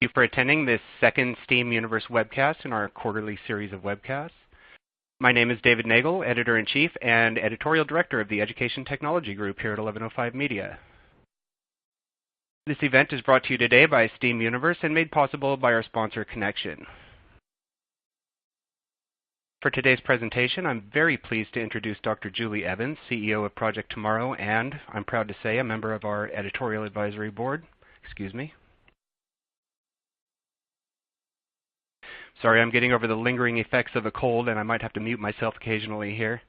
Thank you for attending this second STEAM Universe webcast in our quarterly series of webcasts. My name is David Nagel, Editor-in-Chief and Editorial Director of the Education Technology Group here at 1105 Media. This event is brought to you today by STEAM Universe and made possible by our sponsor, Connection. For today's presentation, I'm very pleased to introduce Dr. Julie Evans, CEO of Project Tomorrow, and I'm proud to say a member of our Editorial Advisory Board. Sorry, I'm getting over the lingering effects of a cold, and I might have to mute myself occasionally here.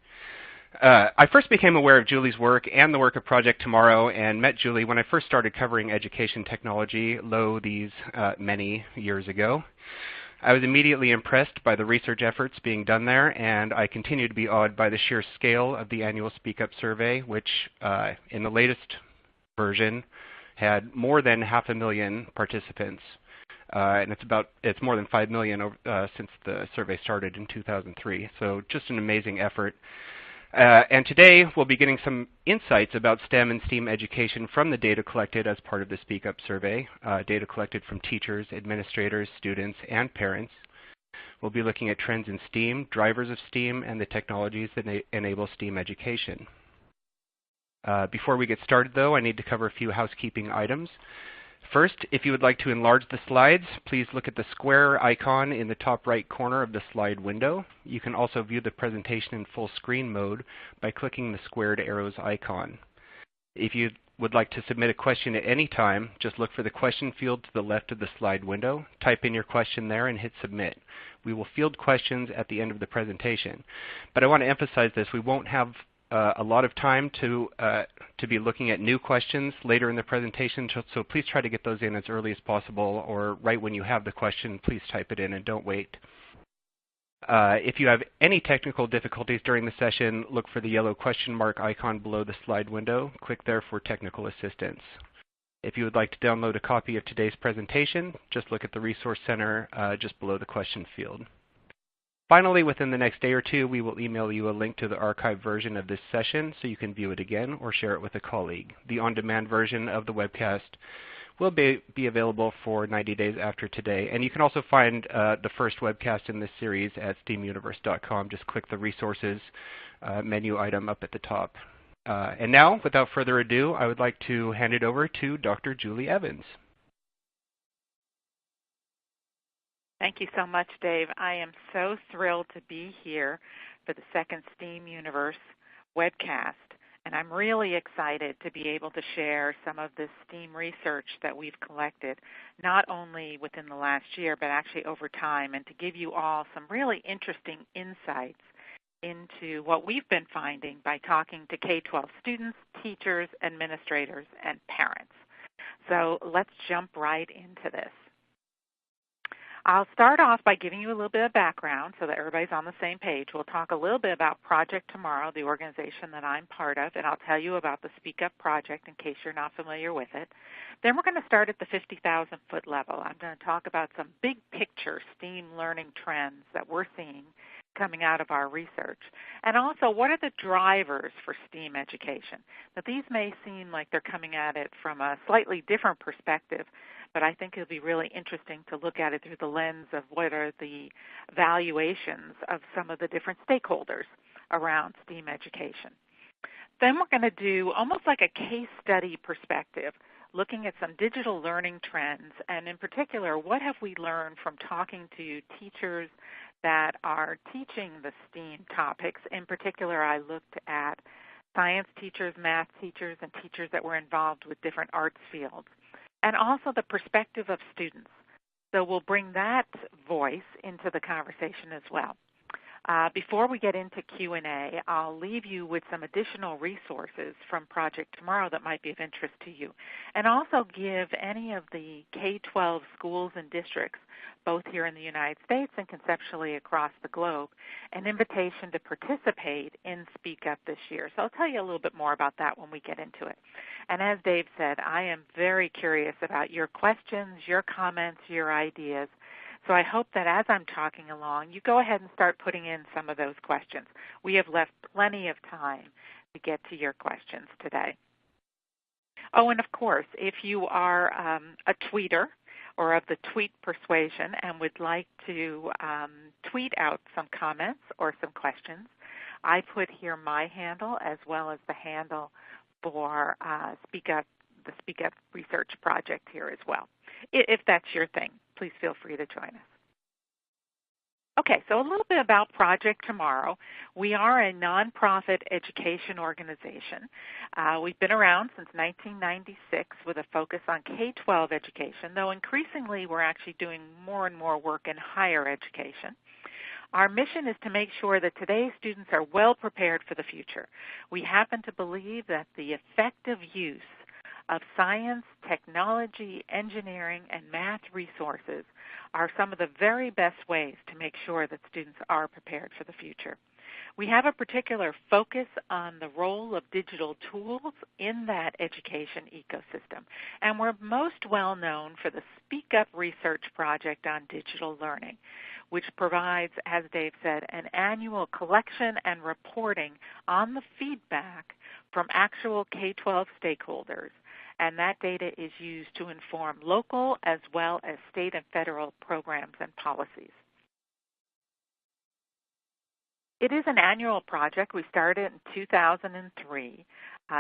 I first became aware of Julie's work and the work of Project Tomorrow and met Julie when I first started covering education technology, these many years ago. I was immediately impressed by the research efforts being done there, and I continue to be awed by the sheer scale of the annual Speak Up survey, which in the latest version had more than 500,000 participants. And it's more than 5 million since the survey started in 2003. So just an amazing effort. And today we'll be getting some insights about STEM and STEAM education from the data collected as part of the Speak Up survey, data collected from teachers, administrators, students, and parents. We'll be looking at trends in STEAM, drivers of STEAM, and the technologies that enable STEAM education. Before we get started, though, I need to cover a few housekeeping items. First, if you would like to enlarge the slides, please look at the square icon in the top right corner of the slide window. You can also view the presentation in full screen mode by clicking the squared arrows icon. If you would like to submit a question at any time, just look for the question field to the left of the slide window, type in your question there, and hit submit. We will field questions at the end of the presentation. But I want to emphasize this, we won't have a lot of time to be looking at new questions later in the presentation, so please try to get those in as early as possible, or right when you have the question, please type it in and don't wait. If you have any technical difficulties during the session, look for the yellow question mark icon below the slide window. Click there for technical assistance. If you would like to download a copy of today's presentation, just look at the Resource Center just below the question field. Finally, within the next day or two, we will email you a link to the archived version of this session so you can view it again or share it with a colleague. The on-demand version of the webcast will be available for 90 days after today. And you can also find the first webcast in this series at steamuniverse.com. Just click the Resources menu item up at the top. And now, without further ado, I would like to hand it over to Dr. Julie Evans. Thank you so much, Dave. I am so thrilled to be here for the second STEAM Universe webcast, and I'm really excited to be able to share some of this STEAM research that we've collected, not only within the last year, but actually over time, and to give you all some really interesting insights into what we've been finding by talking to K-12 students, teachers, administrators, and parents. So let's jump right into this. I'll start off by giving you a little bit of background so that everybody's on the same page. We'll talk a little bit about Project Tomorrow, the organization that I'm part of, and I'll tell you about the Speak Up project in case you're not familiar with it. Then we're going to start at the 50,000-foot level. I'm going to talk about some big picture STEAM learning trends that we're seeing coming out of our research. And also, what are the drivers for STEAM education? Now, these may seem like they're coming at it from a slightly different perspective, but I think it'll be really interesting to look at it through the lens of what are the valuations of some of the different stakeholders around STEAM education. Then we're going to do almost like a case study perspective, looking at some digital learning trends, and in particular, what have we learned from talking to teachers that are teaching the STEAM topics. In particular, I looked at science teachers, math teachers, and teachers that were involved with different arts fields, and also the perspective of students. So we'll bring that voice into the conversation as well. Before we get into Q&A, I'll leave you with some additional resources from Project Tomorrow that might be of interest to you, and also give any of the K-12 schools and districts, both here in the United States and conceptually across the globe, an invitation to participate in Speak Up this year. So I'll tell you a little bit more about that when we get into it. And as Dave said, I am very curious about your questions, your comments, your ideas. So I hope that as I'm talking along, you go ahead and start putting in some of those questions. We have left plenty of time to get to your questions today. Oh, and of course, if you are a tweeter or of the tweet persuasion and would like to tweet out some comments or some questions, I put here my handle as well as the handle for the Speak Up Research Project here as well. If that's your thing, please feel free to join us. Okay, so a little bit about Project Tomorrow. We are a nonprofit education organization. We've been around since 1996 with a focus on K-12 education, though increasingly we're actually doing more and more work in higher education. Our mission is to make sure that today's students are well prepared for the future. We happen to believe that the effective use of science, technology, engineering, and math resources are some of the very best ways to make sure that students are prepared for the future. We have a particular focus on the role of digital tools in that education ecosystem, and we're most well known for the Speak Up Research Project on digital learning, which provides, as Dave said, an annual collection and reporting on the feedback from actual K-12 stakeholders. And that data is used to inform local as well as state and federal programs and policies. It is an annual project. We started in 2003.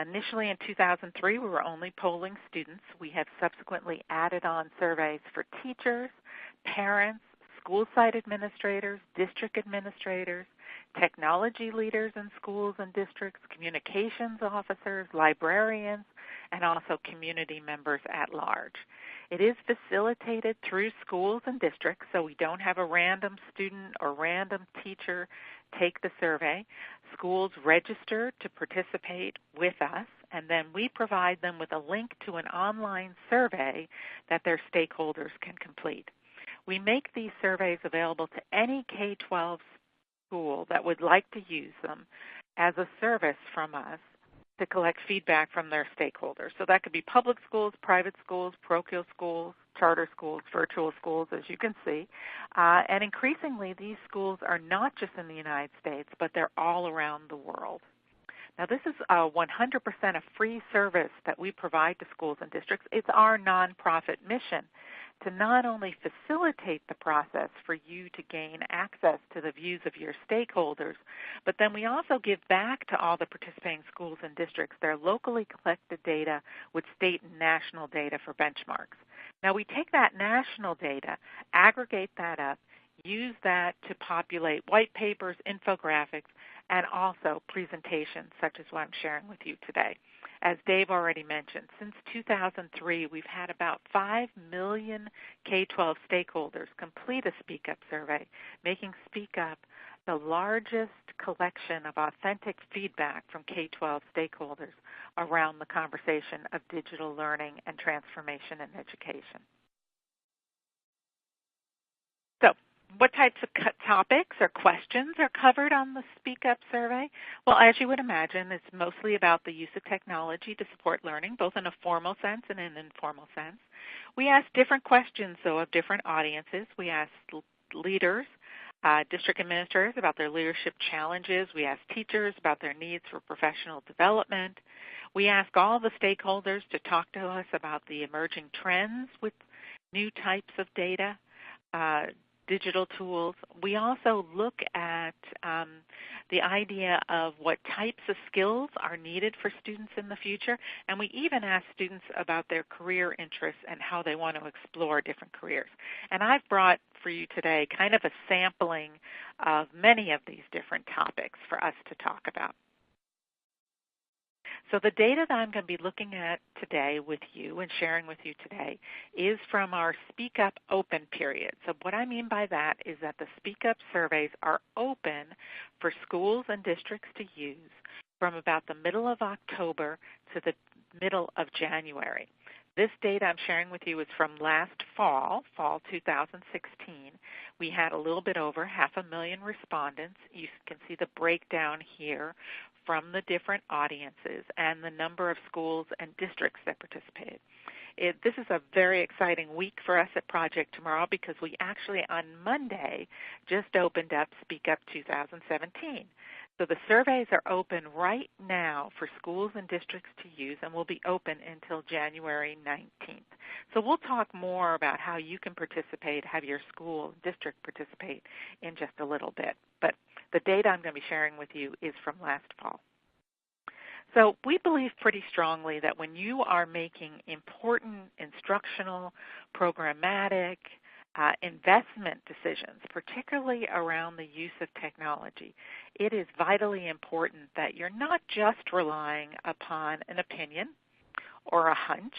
Initially in 2003, we were only polling students. We have subsequently added on surveys for teachers, parents, school site administrators, district administrators, technology leaders in schools and districts, communications officers, librarians, and also community members at large. It is facilitated through schools and districts, so we don't have a random student or random teacher take the survey. Schools register to participate with us, and then we provide them with a link to an online survey that their stakeholders can complete. We make these surveys available to any K-12 school that would like to use them as a service from us to collect feedback from their stakeholders. So that could be public schools, private schools, parochial schools, charter schools, virtual schools, as you can see. And increasingly, these schools are not just in the United States, but they're all around the world. Now, this is 100% a free service that we provide to schools and districts. It's our nonprofit mission to not only facilitate the process for you to gain access to the views of your stakeholders, but then we also give back to all the participating schools and districts their locally collected data with state and national data for benchmarks. Now, we take that national data, aggregate that up, use that to populate white papers, infographics, and also presentations such as what I'm sharing with you today. As Dave already mentioned, since 2003, we've had about 5 million K-12 stakeholders complete a Speak Up survey, making Speak Up the largest collection of authentic feedback from K-12 stakeholders around the conversation of digital learning and transformation in education. So, what types of topics or questions are covered on the Speak Up survey? Well, as you would imagine, it's mostly about the use of technology to support learning, both in a formal sense and an informal sense. We ask different questions, though, of different audiences. We ask leaders, district administrators about their leadership challenges. We ask teachers about their needs for professional development. We ask all the stakeholders to talk to us about the emerging trends with new types of data, digital tools. We also look at the idea of what types of skills are needed for students in the future, and we even ask students about their career interests and how they want to explore different careers. And I've brought for you today kind of a sampling of many of these different topics for us to talk about. So the data that I'm going to be looking at today with you and sharing with you today is from our Speak Up Open period. So what I mean by that is that the Speak Up surveys are open for schools and districts to use from about the middle of October to the middle of January. This data I'm sharing with you is from last fall 2016. We had a little bit over 500,000 respondents. You can see the breakdown here from the different audiences and the number of schools and districts that participated. This is a very exciting week for us at Project Tomorrow because we actually on Monday just opened up Speak Up 2017. So the surveys are open right now for schools and districts to use and will be open until January 19th. So we'll talk more about how you can participate, have your school and district participate in just a little bit. But the data I'm going to be sharing with you is from last fall. So we believe pretty strongly that when you are making important instructional, programmatic, investment decisions, particularly around the use of technology, it is vitally important that you're not just relying upon an opinion or a hunch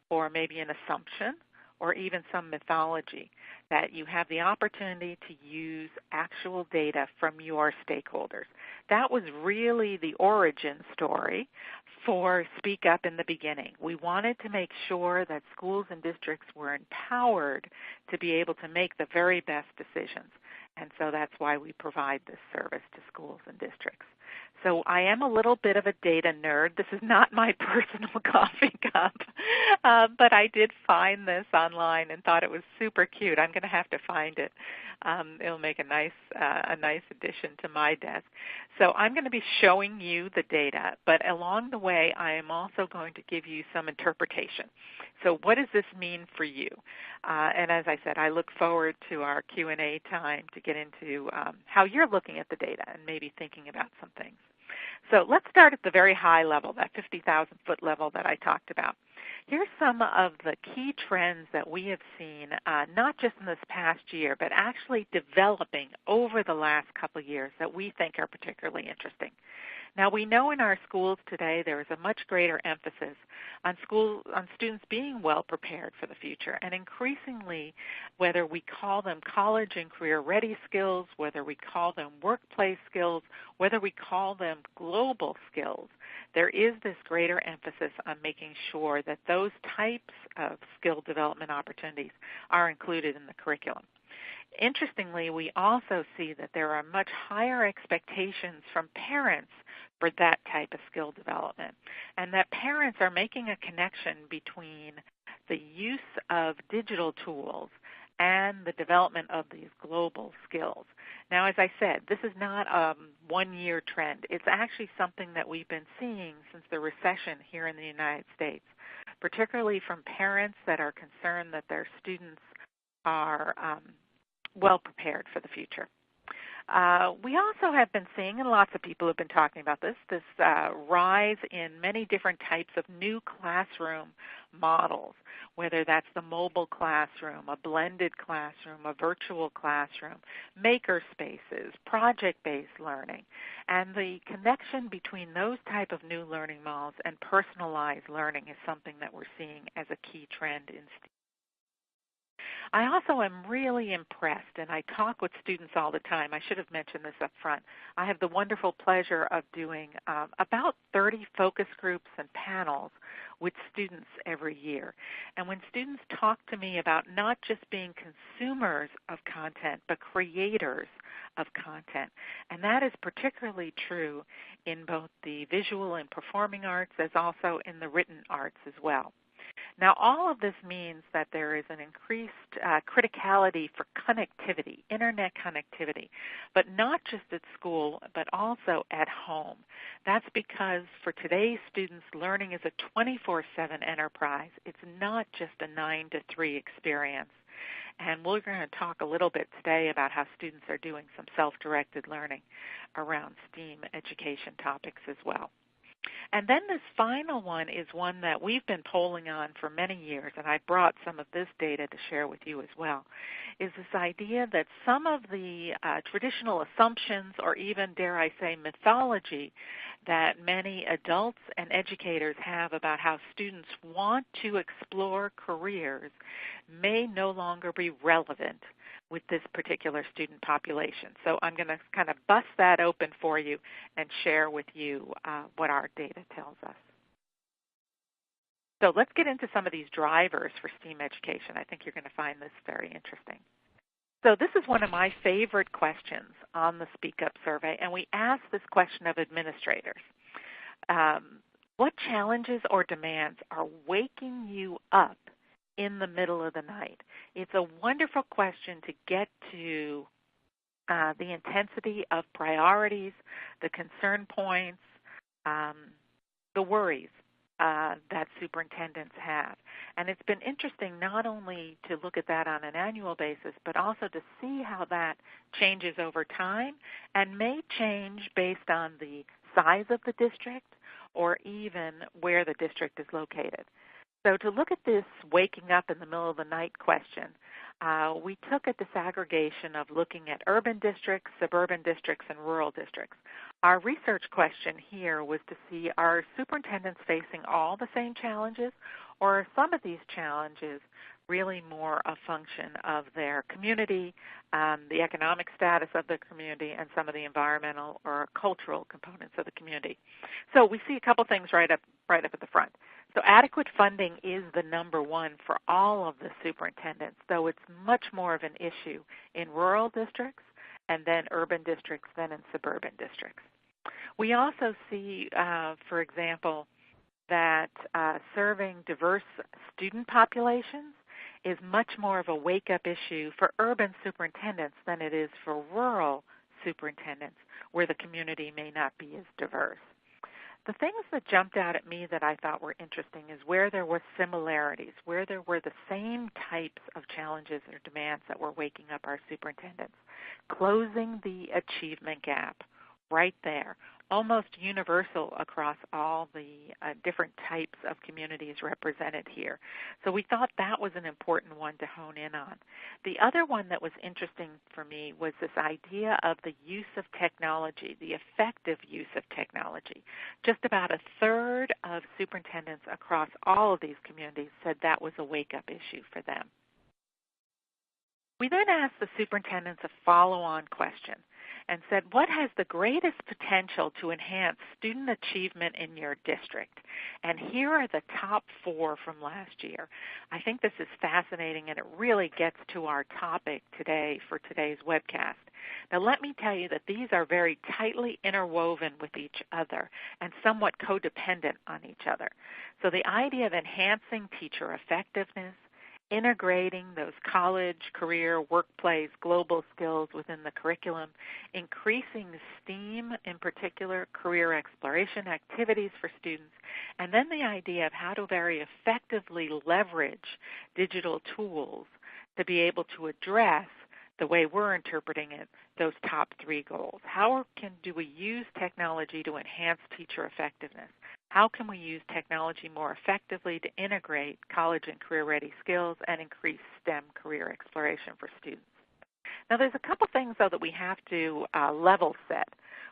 or maybe an assumption or even some mythology, that you have the opportunity to use actual data from your stakeholders. That was really the origin story for Speak Up in the beginning. We wanted to make sure that schools and districts were empowered to be able to make the very best decisions. And so that's why we provide this service to schools and districts. So I am a little bit of a data nerd. This is not my personal coffee cup, but I did find this online and thought it was super cute. I'm going to have to find it. It'll make a nice addition to my desk. So I'm going to be showing you the data, but along the way, I am also going to give you some interpretation. So what does this mean for you? And as I said, I look forward to our Q&A time to get into how you're looking at the data and maybe thinking about some things. So let's start at the very high level, that 50,000-foot level that I talked about. Here's some of the key trends that we have seen, not just in this past year, but actually developing over the last couple of years that we think are particularly interesting. Now, we know in our schools today there is a much greater emphasis on students being well prepared for the future, and increasingly, whether we call them college and career-ready skills, whether we call them workplace skills, whether we call them global skills, there is this greater emphasis on making sure that those types of skill development opportunities are included in the curriculum. Interestingly, we also see that there are much higher expectations from parents for that type of skill development, and that parents are making a connection between the use of digital tools and the development of these global skills. Now, as I said, this is not a one-year trend. It's actually something that we've been seeing since the recession here in the United States, particularly from parents that are concerned that their students are well prepared for the future. We also have been seeing, and lots of people have been talking about this rise in many different types of new classroom models, whether that's the mobile classroom, a blended classroom, a virtual classroom, maker spaces, project-based learning. And the connection between those type of new learning models and personalized learning is something that we're seeing as a key trend in STEM. I also am really impressed, and I talk with students all the time. I should have mentioned this up front. I have the wonderful pleasure of doing about 30 focus groups and panels with students every year. And when students talk to me about not just being consumers of content, but creators of content, and that is particularly true in both the visual and performing arts as also in the written arts as well. Now, all of this means that there is an increased criticality for connectivity, internet connectivity, but not just at school, but also at home. That's because for today's students, learning is a 24/7 enterprise. It's not just a 9 to 3 experience. And we're going to talk a little bit today about how students are doing some self-directed learning around STEAM education topics as well. And then this final one is one that we've been polling on for many years, and I brought some of this data to share with you as well, is this idea that some of the traditional assumptions or even, dare I say, mythology that many adults and educators have about how students want to explore careers may no longer be relevant with this particular student population. So I'm going to kind of bust that open for you and share with you what our data tells us. So let's get into some of these drivers for STEAM education. I think you're going to find this very interesting. So this is one of my favorite questions on the Speak Up survey, and we ask this question of administrators. What challenges or demands are waking you up in the middle of the night? It's a wonderful question to get to the intensity of priorities, the concern points, the worries that superintendents have. And it's been interesting not only to look at that on an annual basis, but also to see how that changes over time and may change based on the size of the district or even where the district is located. So to look at this waking up in the middle of the night question, we took a disaggregation of looking at urban districts, suburban districts, and rural districts. Our research question here was to see, are superintendents facing all the same challenges, or are some of these challenges really more a function of their community, the economic status of the community, and some of the environmental or cultural components of the community? So we see a couple things right up at the front. So adequate funding is the number one for all of the superintendents, though it's much more of an issue in rural districts and then urban districts than in suburban districts. We also see, for example, that serving diverse student populations is much more of a wake-up issue for urban superintendents than it is for rural superintendents, where the community may not be as diverse. The things that jumped out at me that I thought were interesting is where there were similarities, where there were the same types of challenges or demands that were waking up our superintendents. Closing the achievement gap, right there, almost universal across all the different types of communities represented here. So we thought that was an important one to hone in on. The other one that was interesting for me was this idea of the use of technology, the effective use of technology. Just about a third of superintendents across all of these communities said that was a wake-up issue for them. We then asked the superintendents a follow-on question and said, what has the greatest potential to enhance student achievement in your district? And here are the top 4 from last year. I think this is fascinating, and it really gets to our topic today for today's webcast. Now, let me tell you that these are very tightly interwoven with each other and somewhat codependent on each other. So the idea of enhancing teacher effectiveness, integrating those college, career, workplace, global skills within the curriculum, increasing STEAM, in particular, career exploration activities for students, and then the idea of how to very effectively leverage digital tools to be able to address, the way we're interpreting it, those top 3 goals. How do we use technology to enhance teacher effectiveness? How can we use technology more effectively to integrate college and career-ready skills and increase STEM career exploration for students? Now, there's a couple things, though, that we have to level set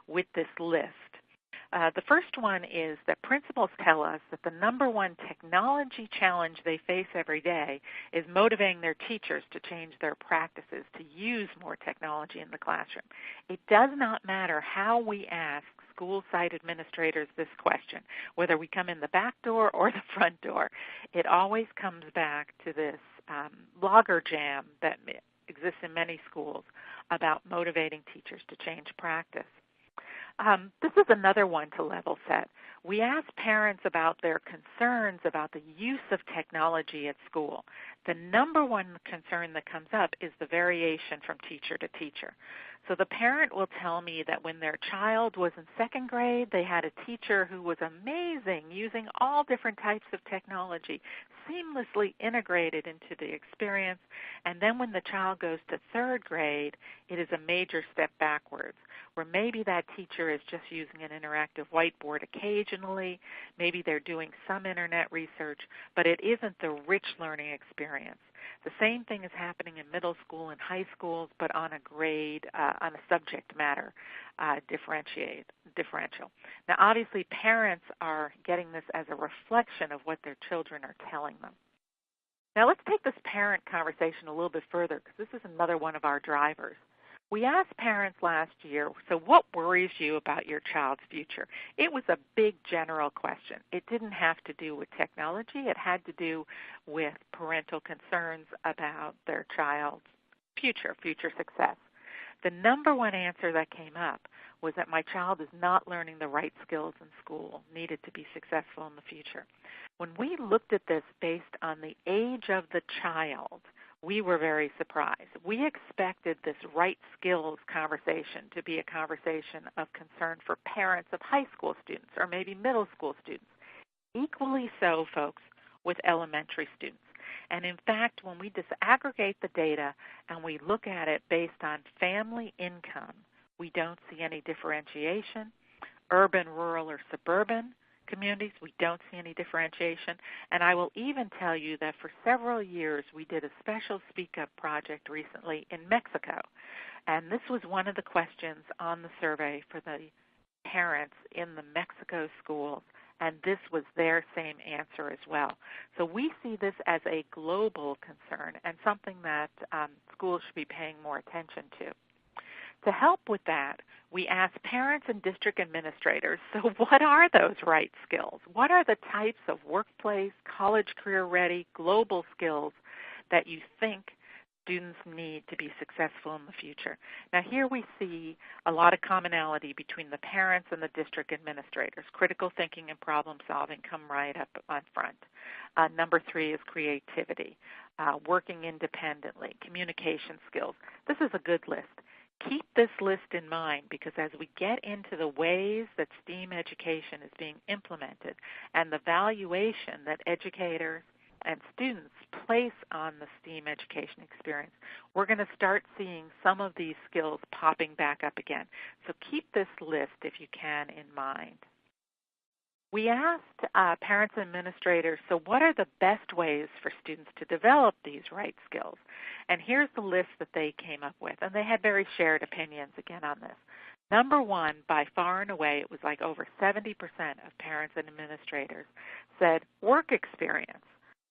with this list. The first one is that principals tell us that the number one technology challenge they face every day is motivating their teachers to change their practices, to use more technology in the classroom. It does not matter how we ask school site administrators this question, whether we come in the back door or the front door. It always comes back to this logjam that exists in many schools about motivating teachers to change practice. This is another one to level set. We ask parents about their concerns about the use of technology at school. The number one concern that comes up is the variation from teacher to teacher. So the parent will tell me that when their child was in 2nd grade, they had a teacher who was amazing, using all different types of technology, seamlessly integrated into the experience. And then when the child goes to 3rd grade, it is a major step backwards, where maybe that teacher is just using an interactive whiteboard occasionally, maybe they're doing some internet research, but it isn't the rich learning experience. The same thing is happening in middle school and high schools, but on a grade, on a subject matter differential. Now, obviously, parents are getting this as a reflection of what their children are telling them. Now, let's take this parent conversation a little bit further, because this is another one of our drivers. We asked parents last year, so what worries you about your child's future? It was a big general question. It didn't have to do with technology. It had to do with parental concerns about their child's future success. The number one answer that came up was that my child is not learning the right skills in school needed to be successful in the future. When we looked at this based on the age of the child, we were very surprised. We expected this right skills conversation to be a conversation of concern for parents of high school students or maybe middle school students. Equally so, folks, with elementary students. And in fact, when we disaggregate the data and we look at it based on family income, we don't see any differentiation. Urban, rural, or suburban communities, we don't see any differentiation. And I will even tell you that for several years we did a special Speak Up project recently in Mexico. And this was one of the questions on the survey for the parents in the Mexico schools, and this was their same answer as well. So we see this as a global concern and something that schools should be paying more attention to. To help with that, we asked parents and district administrators, so what are those right skills? What are the types of workplace, college career ready, global skills that you think students need to be successful in the future? Now here we see a lot of commonality between the parents and the district administrators. Critical thinking and problem solving come right up on front. Number 3 is creativity, working independently, communication skills. This is a good list. Keep this list in mind because as we get into the ways that STEAM education is being implemented and the valuation that educators and students place on the STEAM education experience, we're going to start seeing some of these skills popping back up again. So keep this list, if you can, in mind. We asked parents and administrators, so what are the best ways for students to develop these right skills? And here's the list that they came up with, and they had very shared opinions again on this. Number 1, by far and away, it was like over 70% of parents and administrators said work experience,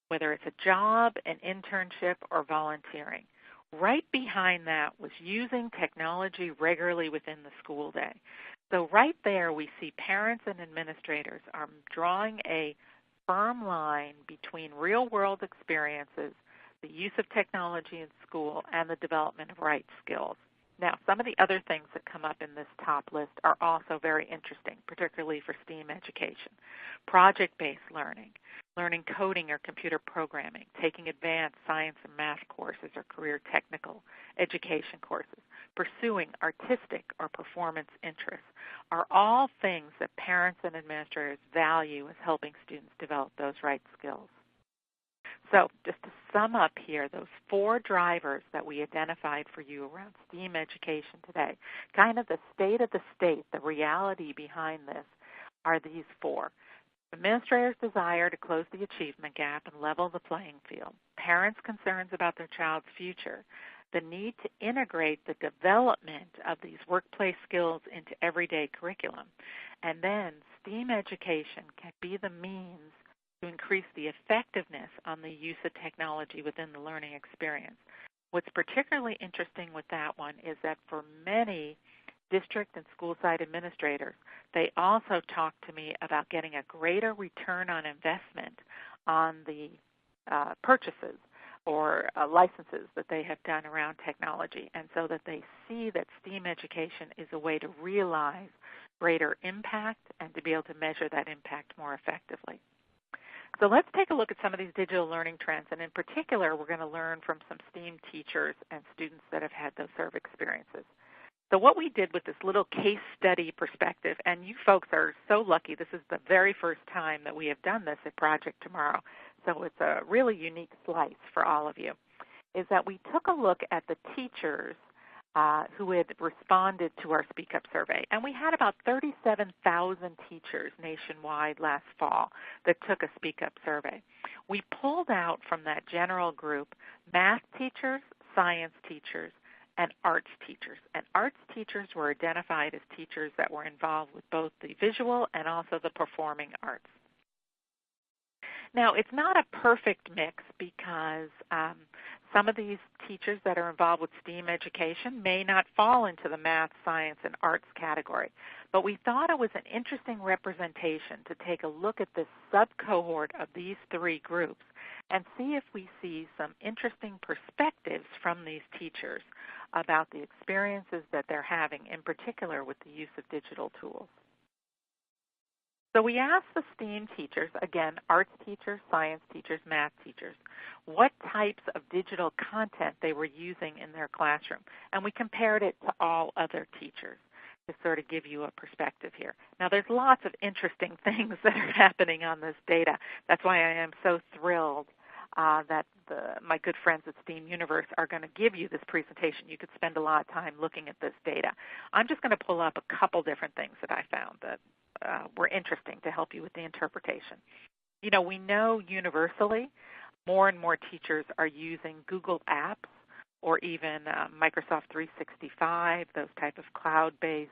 whether it's a job, an internship, or volunteering. Right behind that was using technology regularly within the school day. So right there we see parents and administrators are drawing a firm line between real-world experiences, the use of technology in school, and the development of right skills. Now, some of the other things that come up in this top list are also very interesting, particularly for STEAM education. Project-based learning, learning coding or computer programming, taking advanced science and math courses or career technical education courses, pursuing artistic or performance interests are all things that parents and administrators value as helping students develop those right skills. So just to sum up here, those 4 drivers that we identified for you around STEAM education today, kind of the state of the state, the reality behind this, are these 4. Administrators' desire to close the achievement gap and level the playing field, parents' concerns about their child's future, the need to integrate the development of these workplace skills into everyday curriculum, and then STEAM education can be the means to increase the effectiveness on the use of technology within the learning experience. What's particularly interesting with that one is that for many district and school site administrators, they also talk to me about getting a greater return on investment on the purchases or licenses that they have done around technology, and so that they see that STEAM education is a way to realize greater impact and to be able to measure that impact more effectively. So let's take a look at some of these digital learning trends, and in particular, we're going to learn from some STEAM teachers and students that have had those sort of experiences. So what we did with this little case study perspective, and you folks are so lucky, this is the very first time that we have done this at Project Tomorrow, so it's a really unique slice for all of you, is that we took a look at the teachers who had responded to our Speak Up survey. And we had about 37,000 teachers nationwide last fall that took a Speak Up survey. We pulled out from that general group math teachers, science teachers, and arts teachers. And arts teachers were identified as teachers that were involved with both the visual and also the performing arts. Now, it's not a perfect mix because some of these teachers that are involved with STEAM education may not fall into the math, science, and arts category. But we thought it was an interesting representation to take a look at this sub-cohort of these 3 groups and see if we see some interesting perspectives from these teachers about the experiences that they're having, in particular with the use of digital tools. So we asked the STEAM teachers, again, arts teachers, science teachers, math teachers, what types of digital content they were using in their classroom. And we compared it to all other teachers to sort of give you a perspective here. Now, there's lots of interesting things that are happening on this data. That's why I am so thrilled that my good friends at STEAM Universe are going to give you this presentation. You could spend a lot of time looking at this data. I'm just going to pull up a couple different things that I found that were interesting to help you with the interpretation. You know, we know universally more and more teachers are using Google Apps or even Microsoft 365, those type of cloud-based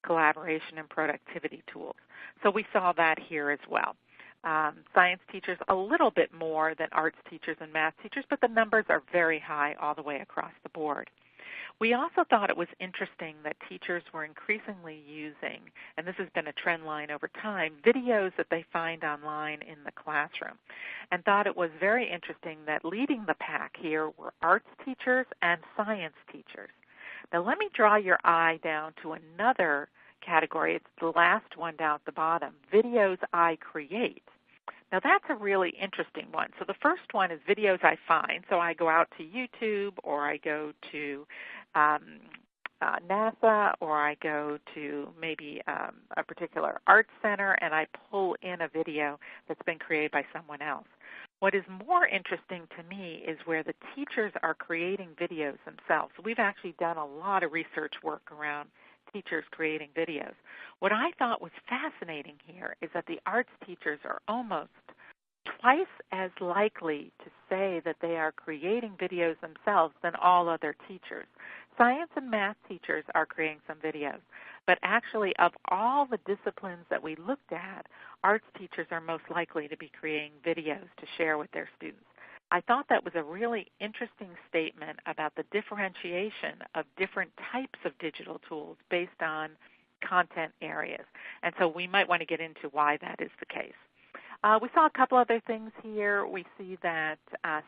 collaboration and productivity tools. So we saw that here as well. Science teachers a little bit more than arts teachers and math teachers, but the numbers are very high all the way across the board. We also thought it was interesting that teachers were increasingly using, and this has been a trend line over time, videos that they find online in the classroom, and thought it was very interesting that leading the pack here were arts teachers and science teachers. Now let me draw your eye down to another category. It's the last one down at the bottom, videos I create. Now that's a really interesting one. So the first one is videos I find. So I go out to YouTube, or I go to NASA, or I go to maybe a particular art center, and I pull in a video that's been created by someone else. What is more interesting to me is where the teachers are creating videos themselves. We've actually done a lot of research work around teachers creating videos. What I thought was fascinating here is that the arts teachers are almost twice as likely to say that they are creating videos themselves than all other teachers. Science and math teachers are creating some videos, but actually of all the disciplines that we looked at, arts teachers are most likely to be creating videos to share with their students. I thought that was a really interesting statement about the differentiation of different types of digital tools based on content areas. And so we might want to get into why that is the case. We saw a couple other things here. We see that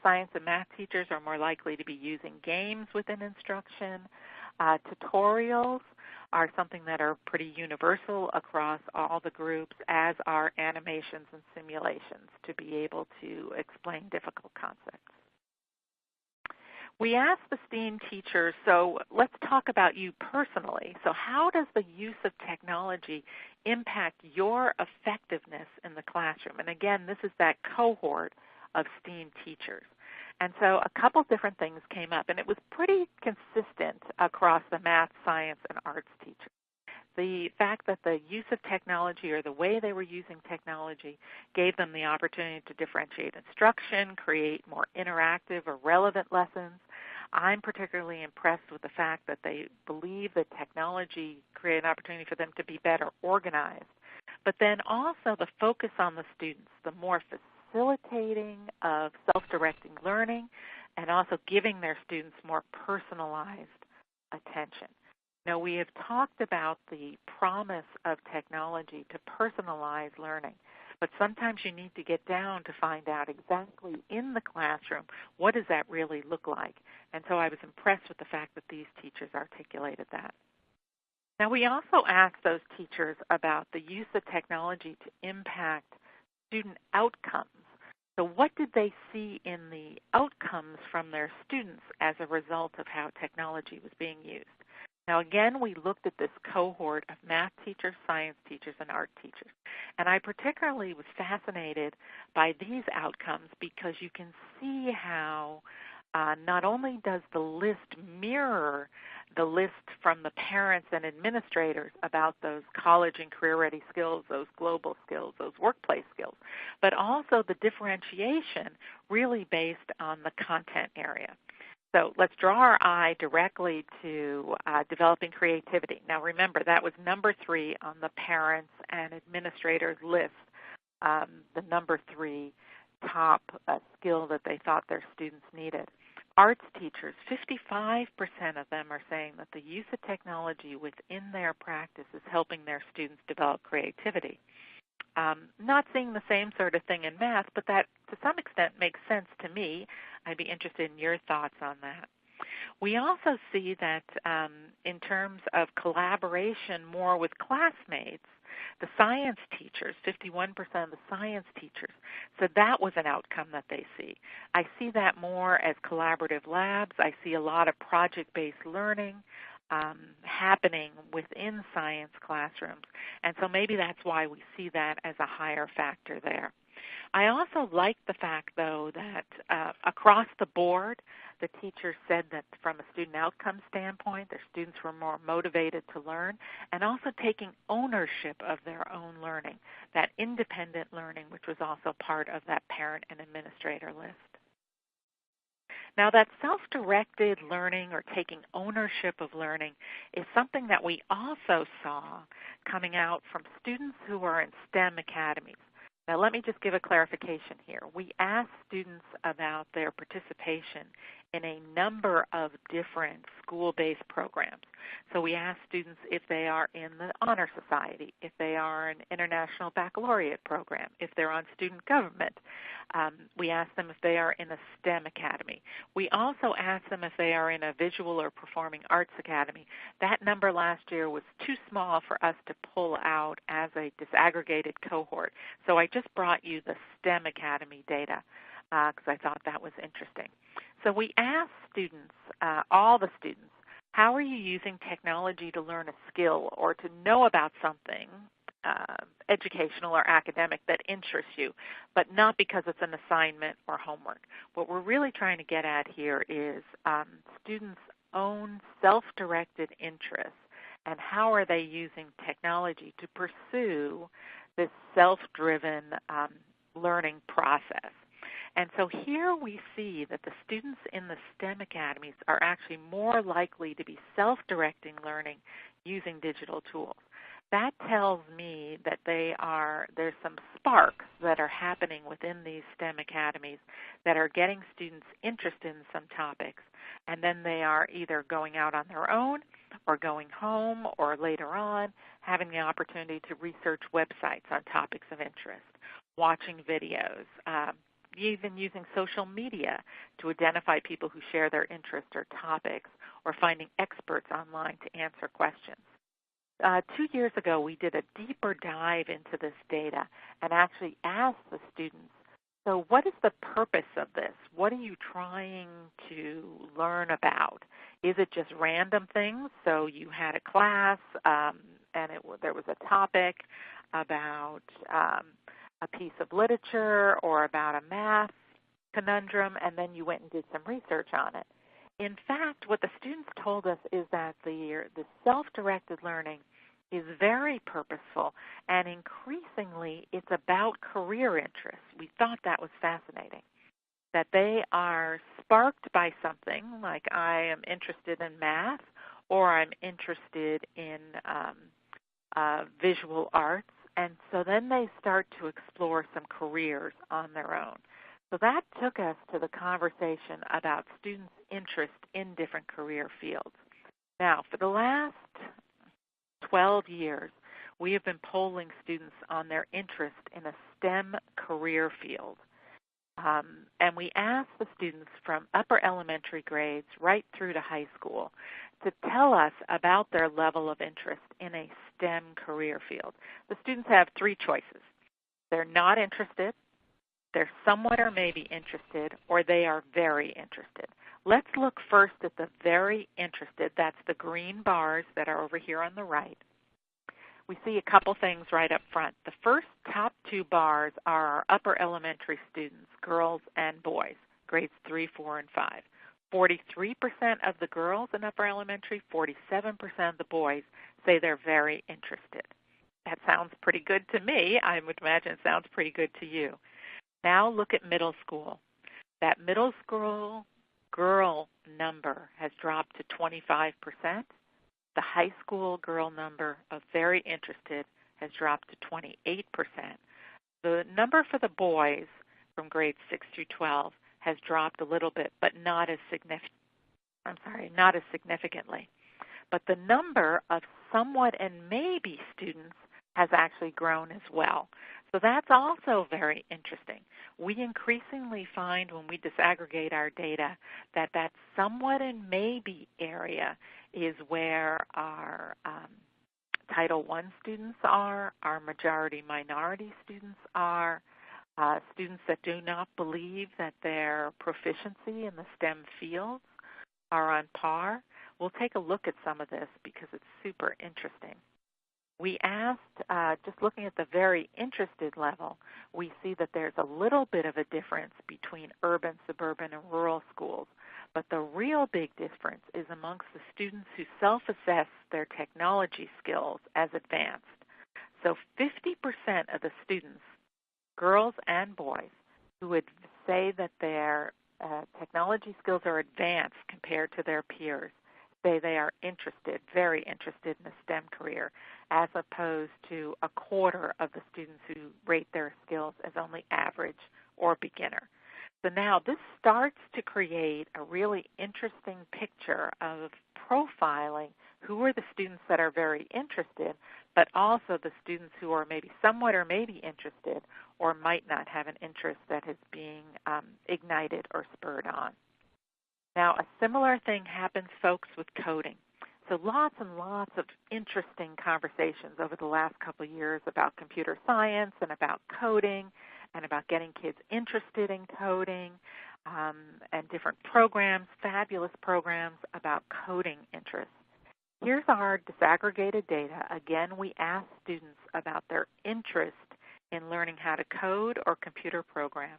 science and math teachers are more likely to be using games within instruction. Tutorials are something that are pretty universal across all the groups, as are animations and simulations to be able to explain difficult concepts. We asked the STEAM teachers, so let's talk about you personally. So how does the use of technology impact your effectiveness in the classroom? And again, this is that cohort of STEAM teachers. And so a couple different things came up, and it was pretty consistent across the math, science, and arts teachers. The fact that the use of technology, or the way they were using technology, gave them the opportunity to differentiate instruction, create more interactive or relevant lessons. I'm particularly impressed with the fact that they believe that technology created an opportunity for them to be better organized. But then also the focus on the students, the more facilitating of self-directing learning, and also giving their students more personalized attention. Now, we have talked about the promise of technology to personalize learning, but sometimes you need to get down to find out exactly in the classroom what does that really look like. And so I was impressed with the fact that these teachers articulated that. Now, we also asked those teachers about the use of technology to impact student outcomes. So what did they see in the outcomes from their students as a result of how technology was being used? Now, again, we looked at this cohort of math teachers, science teachers, and art teachers. And I particularly was fascinated by these outcomes because you can see how not only does the list mirror the list from the parents and administrators about those college and career-ready skills, those global skills, those workplace skills, but also the differentiation really based on the content area. So let's draw our eye directly to developing creativity. Now remember, that was number 3 on the parents and administrators list, the number 3 top skill that they thought their students needed. Arts teachers, 55% of them are saying that the use of technology within their practice is helping their students develop creativity. Not seeing the same sort of thing in math, but that to some extent makes sense to me. I'd be interested in your thoughts on that. We also see that in terms of collaboration more with classmates, The science teachers, 51% of the science teachers, said that was an outcome that they see. I see that more as collaborative labs. I see a lot of project-based learning happening within science classrooms. And so maybe that's why we see that as a higher factor there. I also like the fact, though, that across the board, the teachers said that from a student outcome standpoint, their students were more motivated to learn and also taking ownership of their own learning, that independent learning, which was also part of that parent and administrator list. Now, that self-directed learning or taking ownership of learning is something that we also saw coming out from students who are in STEM academies. Now, let me just give a clarification here. We asked students about their participation in a number of different school-based programs. So we asked students if they are in the Honor Society, if they are in International Baccalaureate program, if they're on student government. We asked them if they are in a STEM academy. We also asked them if they are in a visual or performing arts academy. That number last year was too small for us to pull out as a disaggregated cohort. So I just brought you the STEM academy data because I thought that was interesting. So we asked students, all the students, how are you using technology to learn a skill or to know about something educational or academic that interests you, but not because it's an assignment or homework. What we're really trying to get at here is students' own self-directed interests and how are they using technology to pursue this self-driven learning process. And so here we see that the students in the STEM academies are actually more likely to be self-directing learning using digital tools. That tells me that there's some sparks that are happening within these STEM academies that are getting students interested in some topics, and then they are either going out on their own or going home or later on having the opportunity to research websites on topics of interest, watching videos, even using social media to identify people who share their interests or topics, or finding experts online to answer questions. 2 years ago, we did a deeper dive into this data and actually asked the students, so what is the purpose of this? What are you trying to learn about? Is it just random things? So you had a class and there was a topic about a piece of literature or about a math conundrum, and then you went and did some research on it. In fact, what the students told us is that the self-directed learning is very purposeful, and increasingly it's about career interests. We thought that was fascinating, that they are sparked by something, like I am interested in math or I'm interested in visual arts, and so then they start to explore some careers on their own. So that took us to the conversation about students' interest in different career fields. Now, for the last 12 years, we have been polling students on their interest in a STEM career field. And we asked the students from upper elementary grades right through to high school to tell us about their level of interest in a STEM career field. The students have three choices. They're not interested, they're somewhat or maybe interested, or they are very interested. Let's look first at the very interested. That's the green bars that are over here on the right. We see a couple things right up front. The first top two bars are our upper elementary students, girls and boys, grades 3, 4, and 5. 43% of the girls in upper elementary, 47% of the boys say they're very interested. That sounds pretty good to me. I would imagine it sounds pretty good to you. Now look at middle school. That middle school girl number has dropped to 25%. The high school girl number of very interested has dropped to 28%. The number for the boys from grades 6 through 12 has dropped a little bit, but not as significantly. But the number of somewhat and maybe students has actually grown as well. So that's also very interesting. We increasingly find when we disaggregate our data that that somewhat and maybe area is where our Title I students are, our majority minority students are, students that do not believe that their proficiency in the STEM fields are on par. We'll take a look at some of this because it's super interesting. We asked, just looking at the very interested level, we see that there's a little bit of a difference between urban, suburban, and rural schools. But the real big difference is amongst the students who self-assess their technology skills as advanced. So 50% of the students, girls and boys, who would say that their technology skills are advanced compared to their peers, say they are interested, very interested in a STEM career, as opposed to a quarter of the students who rate their skills as only average or beginner. So now this starts to create a really interesting picture of profiling who are the students that are very interested, but also the students who are maybe somewhat or maybe interested or might not have an interest that is being ignited or spurred on. Now, a similar thing happens, folks, with coding. So lots and lots of interesting conversations over the last couple of years about computer science and about coding and about getting kids interested in coding and different programs, fabulous programs about coding interests. Here's our disaggregated data. Again, we asked students about their interest in learning how to code or computer program.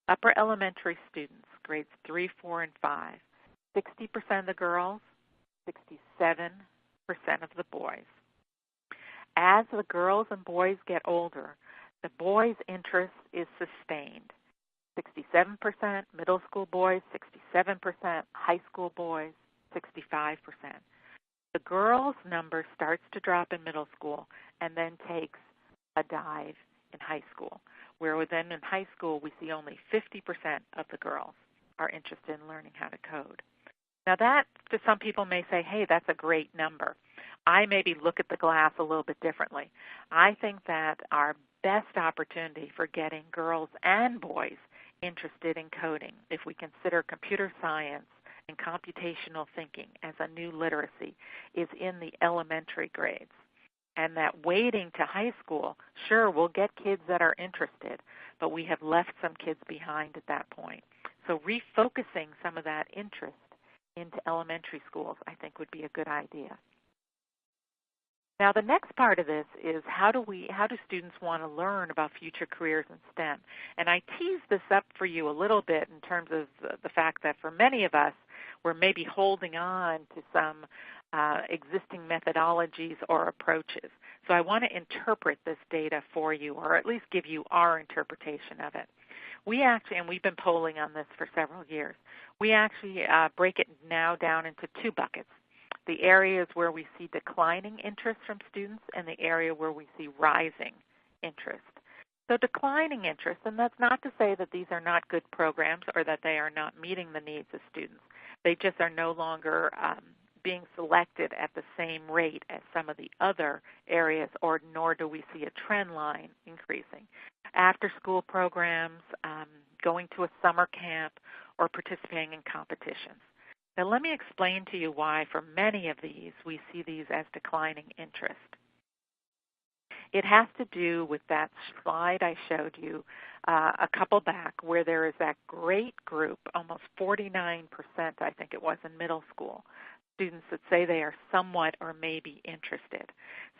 Upper elementary students, grades 3, 4, and 5, 60% of the girls, 67% of the boys. As the girls and boys get older, the boys' interest is sustained. 67% middle school boys, 67% high school boys, 65%. The girls' number starts to drop in middle school and then takes a dive in high school, where then in high school we see only 50% of the girls are interested in learning how to code. Now that, to some people may say, hey, that's a great number. I maybe look at the glass a little bit differently. I think that our best opportunity for getting girls and boys interested in coding, if we consider computer science and computational thinking as a new literacy, is in the elementary grades. And that waiting to high school, sure, we'll get kids that are interested, but we have left some kids behind at that point. So refocusing some of that interest into elementary schools, I think, would be a good idea. Now, the next part of this is how do students want to learn about future careers in STEM? And I teased this up for you a little bit in terms of the fact that for many of us, we're maybe holding on to some existing methodologies or approaches. So I want to interpret this data for you, or at least give you our interpretation of it. We actually, and we've been polling on this for several years, we actually break it now down into two buckets. The areas where we see declining interest from students and the area where we see rising interest. So declining interest, and that's not to say that these are not good programs or that they are not meeting the needs of students. They just are no longer being selected at the same rate as some of the other areas, or nor do we see a trend line increasing. After-school programs, going to a summer camp, or participating in competitions. Now let me explain to you why for many of these we see these as declining interest. It has to do with that slide I showed you a couple back, where there is that great group, almost 49%, I think it was, in middle school, students that say they are somewhat or maybe interested.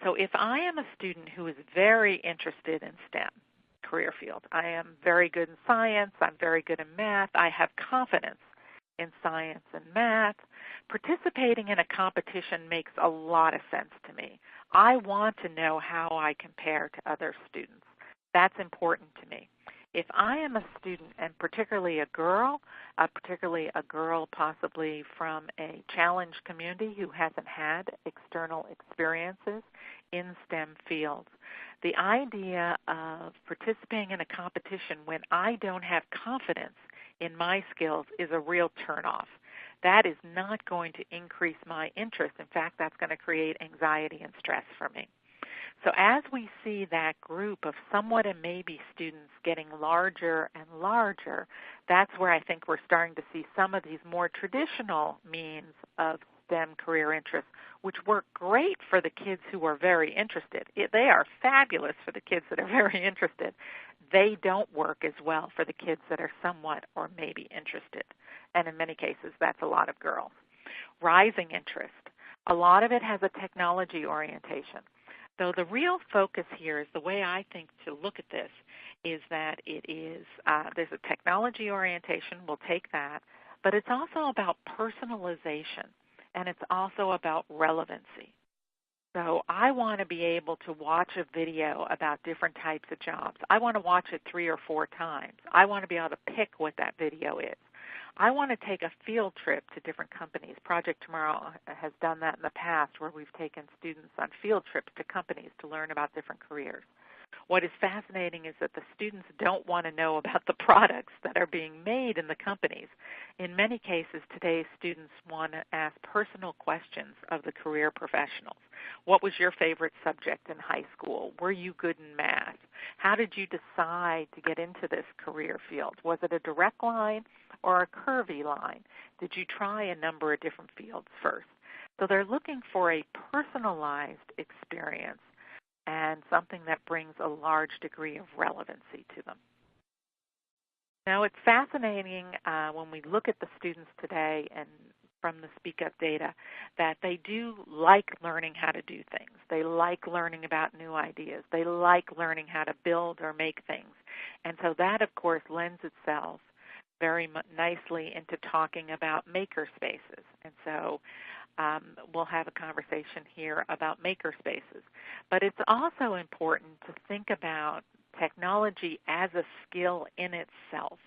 So if I am a student who is very interested in STEM career field, I am very good in science, I'm very good in math, I have confidence in science and math, participating in a competition makes a lot of sense to me. I want to know how I compare to other students. That's important to me. If I am a student, and particularly a girl possibly from a challenged community who hasn't had external experiences in STEM fields, the idea of participating in a competition when I don't have confidence in my skills is a real turnoff. That is not going to increase my interest. In fact, that's going to create anxiety and stress for me. So as we see that group of somewhat and maybe students getting larger and larger, that's where I think we're starting to see some of these more traditional means of STEM career interests, which work great for the kids who are very interested. They are fabulous for the kids that are very interested. They don't work as well for the kids that are somewhat or maybe interested. And in many cases, that's a lot of girls. Rising interest. A lot of it has a technology orientation. So the real focus here is the way I think to look at this is that it is, there's a technology orientation, we'll take that, but it's also about personalization, and it's also about relevancy. So I want to be able to watch a video about different types of jobs. I want to watch it 3 or 4 times. I want to be able to pick what that video is. I want to take a field trip to different companies. Project Tomorrow has done that in the past where we've taken students on field trips to companies to learn about different careers. What is fascinating is that the students don't want to know about the products that are being made in the companies. In many cases, today's students want to ask personal questions of the career professionals. What was your favorite subject in high school? Were you good in math? How did you decide to get into this career field? Was it a direct line or a curvy line? Did you try a number of different fields first? So they're looking for a personalized experience and something that brings a large degree of relevancy to them. Now, it's fascinating when we look at the students today and from the Speak Up data that they do like learning how to do things. They like learning about new ideas. They like learning how to build or make things. And so that, of course, lends itself very nicely into talking about maker spaces. And so we'll have a conversation here about maker spaces. But it's also important to think about technology as a skill in itself.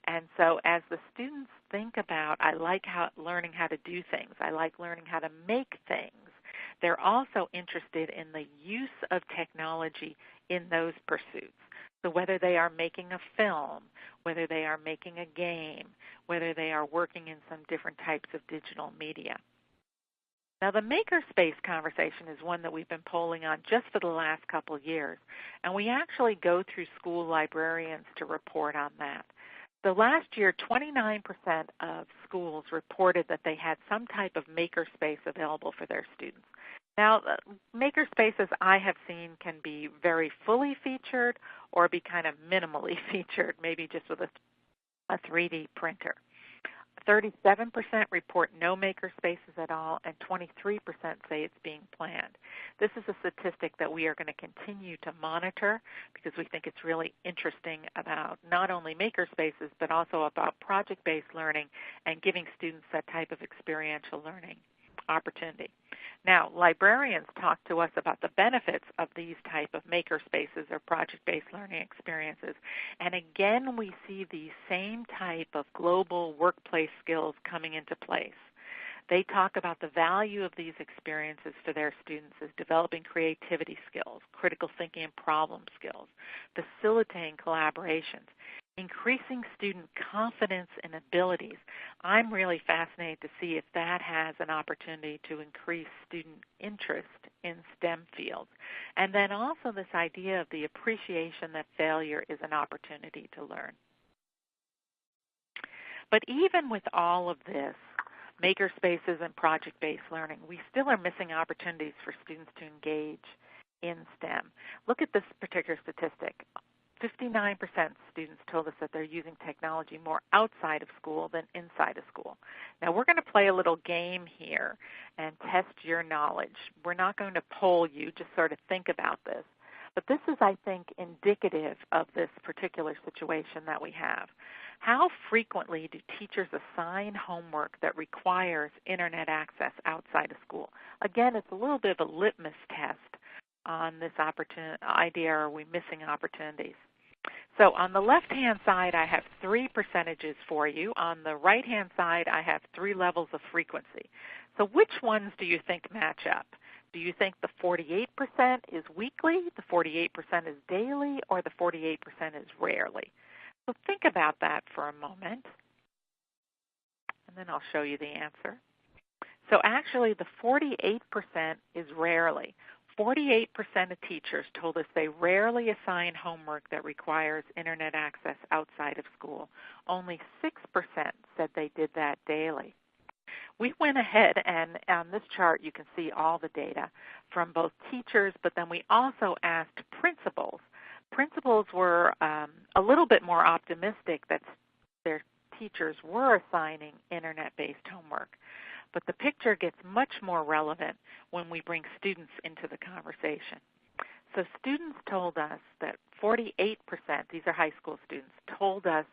And so as the students think about, I like learning how to do things, I like learning how to make things, they're also interested in the use of technology in those pursuits. So whether they are making a film, whether they are making a game, whether they are working in some different types of digital media. Now, the makerspace conversation is one that we've been polling on just for the last couple of years, and we actually go through school librarians to report on that. So last year, 29% of schools reported that they had some type of makerspace available for their students. Now, makerspaces I have seen can be very fully featured or be kind of minimally featured, maybe just with a 3D printer. 37% report no maker spaces at all, and 23% say it's being planned. This is a statistic that we are going to continue to monitor because we think it's really interesting about not only maker spaces but also about project-based learning and giving students that type of experiential learning opportunity. Now, librarians talk to us about the benefits of these type of maker spaces or project-based learning experiences. And again, we see these same type of global workplace skills coming into place. They talk about the value of these experiences for their students as developing creativity skills, critical thinking and problem skills, facilitating collaborations, increasing student confidence and abilities. I'm really fascinated to see if that has an opportunity to increase student interest in STEM fields. And then also this idea of the appreciation that failure is an opportunity to learn. But even with all of this, maker spaces and project-based learning, we still are missing opportunities for students to engage in STEM. Look at this particular statistic. 59% of students told us that they're using technology more outside of school than inside of school. Now, we're going to play a little game here and test your knowledge. We're not going to poll you, just sort of think about this. But this is, I think, indicative of this particular situation that we have. How frequently do teachers assign homework that requires Internet access outside of school? Again, it's a little bit of a litmus test on this idea, are we missing opportunities? So on the left-hand side, I have 3 percentages for you. On the right-hand side, I have 3 levels of frequency. So which ones do you think match up? Do you think the 48% is weekly, the 48% is daily, or the 48% is rarely? So think about that for a moment, and then I'll show you the answer. So actually, the 48% is rarely. 48% of teachers told us they rarely assign homework that requires Internet access outside of school. Only 6% said they did that daily. we went ahead and on this chart you can see all the data from both teachers, but then we also asked principals. Principals were a little bit more optimistic that their teachers were assigning internet-based homework. But the picture gets much more relevant when we bring students into the conversation. So students told us that 48%, these are high school students, told us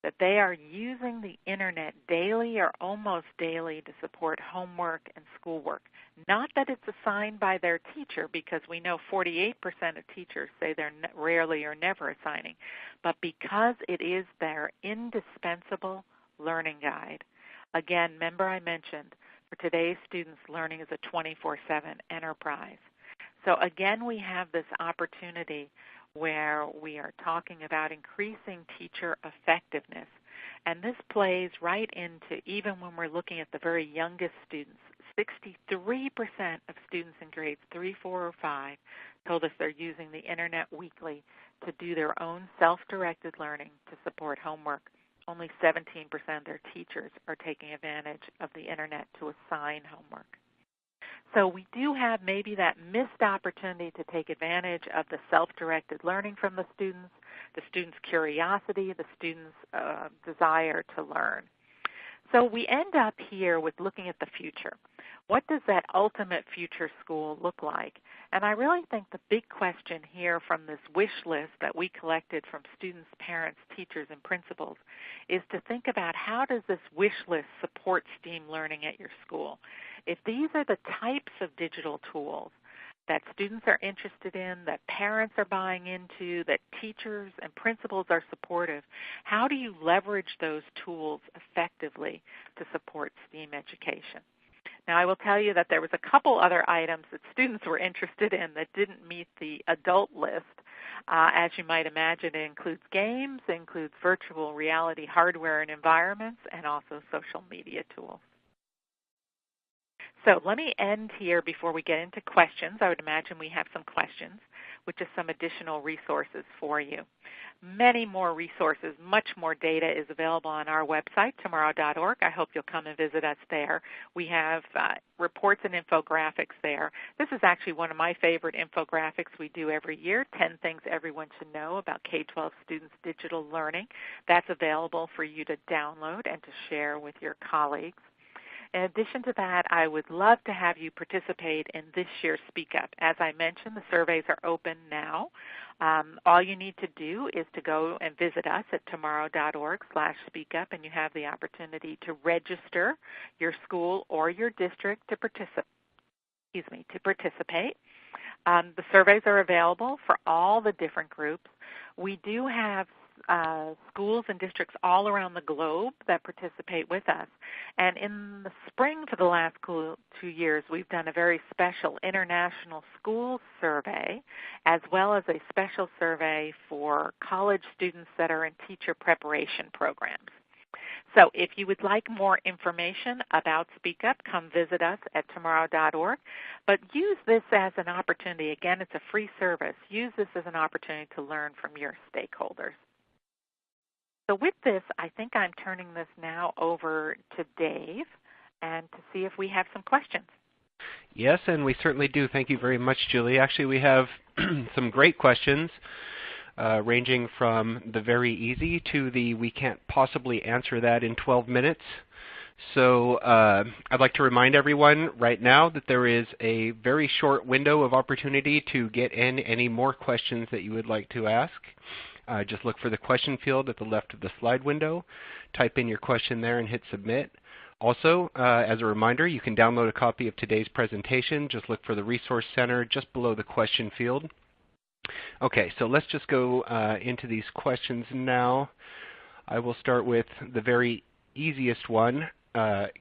that they are using the internet daily or almost daily to support homework and schoolwork. Not that it's assigned by their teacher, because we know 48% of teachers say they're rarely or never assigning, but because it is their indispensable learning guide. Again, remember I mentioned, for today's students, learning is a 24/7 enterprise. So again, we have this opportunity where we are talking about increasing teacher effectiveness. And this plays right into, even when we're looking at the very youngest students, 63% of students in grades 3, 4, or 5 told us they're using the internet weekly to do their own self-directed learning to support homework. Only 17% of their teachers are taking advantage of the internet to assign homework. So we do have maybe that missed opportunity to take advantage of the self-directed learning from the students' curiosity, the students' desire to learn. So we end up here with looking at the future. What does that ultimate future school look like? And I really think the big question here from this wish list that we collected from students, parents, teachers, and principals is to think about, how does this wish list support STEAM learning at your school? If these are the types of digital tools that students are interested in, that parents are buying into, that teachers and principals are supportive, how do you leverage those tools effectively to support STEAM education? Now, I will tell you that there was a couple other items that students were interested in that didn't meet the adult list. As you might imagine, it includes games, it includes virtual reality hardware and environments, and also social media tools. So let me end here before we get into questions. I would imagine we have some questions, which is some additional resources for you. Many more resources, much more data is available on our website, tomorrow.org. I hope you'll come and visit us there. We have reports and infographics there. This is actually one of my favorite infographics we do every year, 10 Things Everyone Should Know About K-12 Students' Digital Learning. That's available for you to download and to share with your colleagues. In addition to that, I would love to have you participate in this year's Speak Up. As I mentioned, the surveys are open now. All you need to do is to go and visit us at tomorrow.org/speakup, and you have the opportunity to register your school or your district to participate. The surveys are available for all the different groups. We do have schools and districts all around the globe that participate with us. And in the spring for the last 2 years, we've done a very special international schools survey, as well as a special survey for college students that are in teacher preparation programs. So if you would like more information about Speak Up, come visit us at tomorrow.org. But use this as an opportunity. Again, it's a free service. Use this as an opportunity to learn from your stakeholders. So with this, I think I'm turning this now over to Dave and to see if we have some questions. Yes, and we certainly do. Thank you very much, Julie. Actually, we have some great questions ranging from the very easy to the we can't possibly answer that in 12 minutes. So I'd like to remind everyone right now that there is a very short window of opportunity to get in any more questions that you would like to ask. Just look for the question field at the left of the slide window, type in your question there and hit submit. Also, as a reminder, you can download a copy of today's presentation. Just look for the Resource Center just below the question field. Okay, so let's just go into these questions now. I will start with the very easiest one. I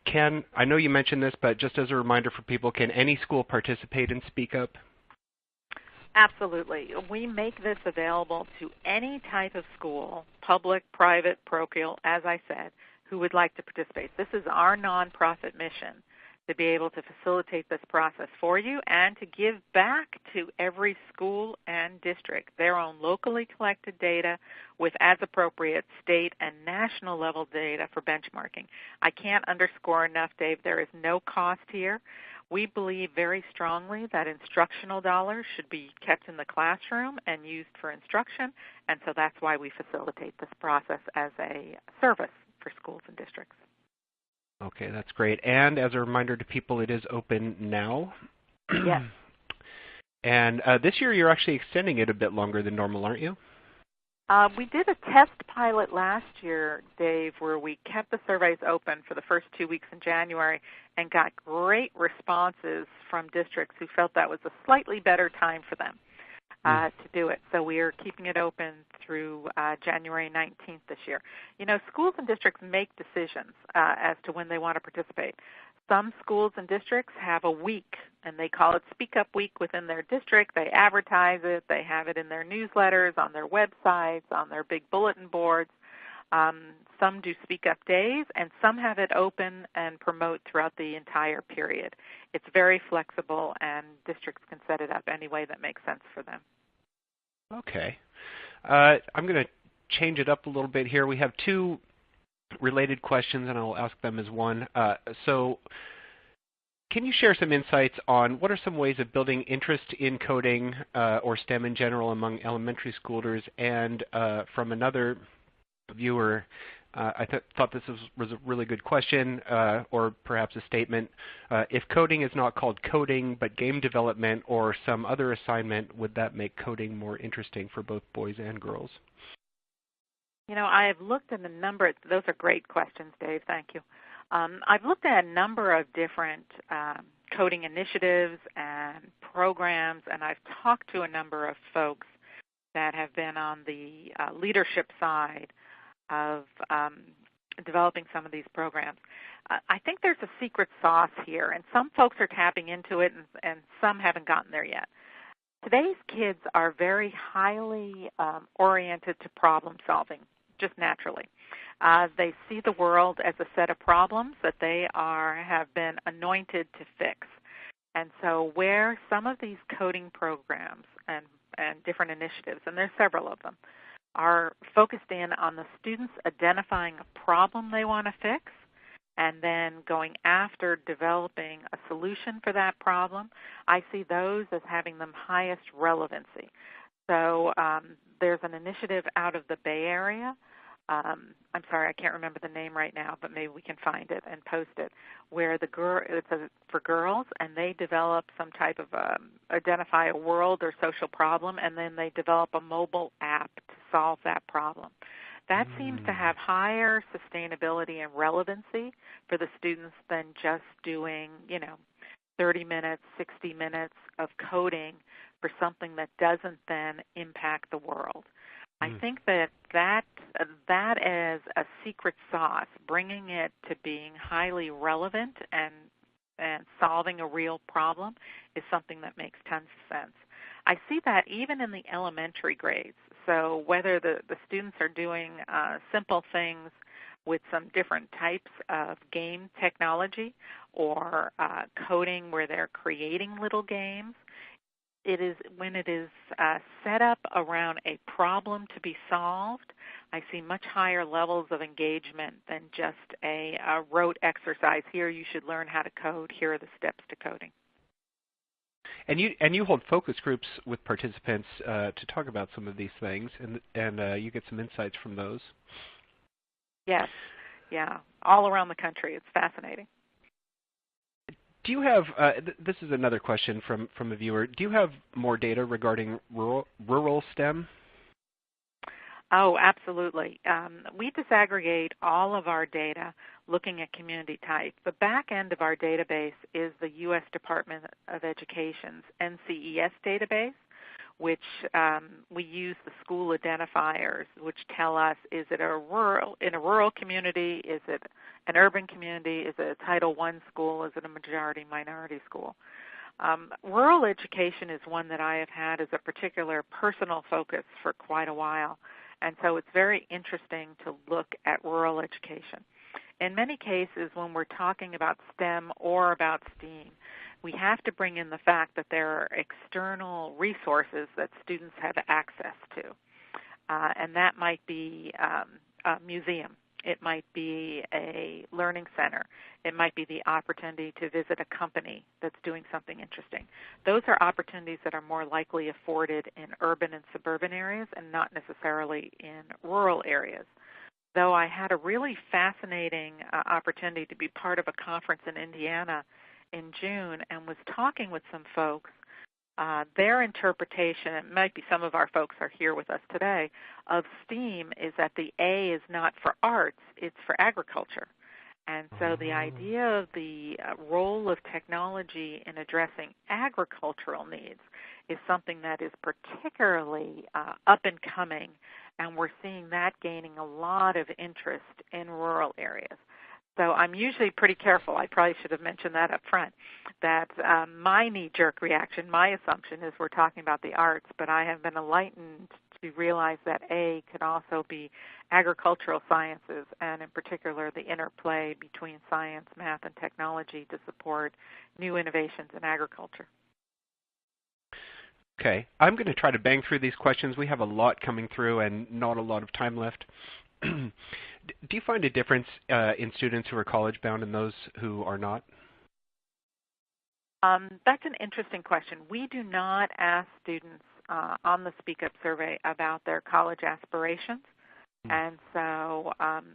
know you mentioned this, but just as a reminder for people, can any school participate in Speak Up? Absolutely. We make this available to any type of school, public, private, parochial, as I said, who would like to participate. This is our nonprofit mission, to be able to facilitate this process for you and to give back to every school and district their own locally collected data with, as appropriate, state and national level data for benchmarking. I can't underscore enough, Dave, there is no cost here. We believe very strongly that instructional dollars should be kept in the classroom and used for instruction, and so that's why we facilitate this process as a service for schools and districts. Okay, that's great. And as a reminder to people, it is open now. Yes. And this year you're actually extending it a bit longer than normal, aren't you? We did a test pilot last year, Dave, where we kept the surveys open for the first 2 weeks in January and got great responses from districts who felt that was a slightly better time for them to do it. So we are keeping it open through January 19th this year. You know, schools and districts make decisions as to when they want to participate. Some schools and districts have a week, and they call it Speak Up Week within their district. They advertise it. They have it in their newsletters, on their websites, on their big bulletin boards. Some do Speak Up Days, and some have it open and promote throughout the entire period. It's very flexible, and districts can set it up any way that makes sense for them. Okay. I'm going to change it up a little bit here. We have two related questions, and I'll ask them as one. So can you share some insights on what are some ways of building interest in coding or STEM in general among elementary schoolers? And from another viewer, I thought this was a really good question, or perhaps a statement. If coding is not called coding but game development or some other assignment, would that make coding more interesting for both boys and girls? You know, I have looked at a number, those are great questions, Dave, thank you. I've looked at a number of different coding initiatives and programs, and I've talked to a number of folks that have been on the leadership side of developing some of these programs. I think there's a secret sauce here, and some folks are tapping into it, and some haven't gotten there yet. Today's kids are very highly oriented to problem solving, just naturally. They see the world as a set of problems that they have been anointed to fix. And so where some of these coding programs and different initiatives, and there's several of them, are focused in on the students identifying a problem they want to fix and then going after developing a solution for that problem, I see those as having the highest relevancy. So there's an initiative out of the Bay Area. I'm sorry, I can't remember the name right now, but maybe we can find it and post it, where it's for girls, and they develop some type of identify a world or social problem, and then they develop a mobile app to solve that problem. That seems to have higher sustainability and relevancy for the students than just doing, 30 minutes, 60 minutes of coding for something that doesn't then impact the world. I think that as a secret sauce, bringing it to being highly relevant and solving a real problem is something that makes tons of sense. I see that even in the elementary grades. So whether the students are doing simple things with some different types of game technology or coding where they're creating little games, when it is set up around a problem to be solved, I see much higher levels of engagement than just a rote exercise. Here you should learn how to code. Here are the steps to coding. And you hold focus groups with participants to talk about some of these things, and you get some insights from those. Yes, yeah, all around the country. It's fascinating. Do you have, this is another question from a viewer, do you have more data regarding rural STEM? Oh, absolutely. We disaggregate all of our data looking at community type. The back end of our database is the U.S. Department of Education's NCES database, which we use the school identifiers, which tell us, is it in a rural community, is it an urban community, is it a Title I school, is it a majority-minority school? Rural education is one that I have had as a particular personal focus for quite a while, and so it's very interesting to look at rural education. in many cases when we're talking about STEM or about STEAM, we have to bring in the fact that there are external resources that students have access to. And that might be a museum. It might be a learning center. It might be the opportunity to visit a company that's doing something interesting. Those are opportunities that are more likely afforded in urban and suburban areas and not necessarily in rural areas. Though I had a really fascinating opportunity to be part of a conference in Indiana in June and was talking with some folks. Their interpretation, it might be some of our folks are here with us today, of STEAM is that the A is not for arts, it's for agriculture. And so the idea of the role of technology in addressing agricultural needs is something that is particularly up and coming, and we're seeing that gaining a lot of interest in rural areas. So I'm usually pretty careful. I probably should have mentioned that up front, that my knee-jerk reaction, my assumption is we're talking about the arts, but I have been enlightened to realize that A could also be agricultural sciences, and in particular the interplay between science, math, and technology to support new innovations in agriculture. Okay. I'm going to try to bang through these questions. We have a lot coming through and not a lot of time left. Do you find a difference in students who are college-bound and those who are not? That's an interesting question. We do not ask students on the Speak Up survey about their college aspirations. And so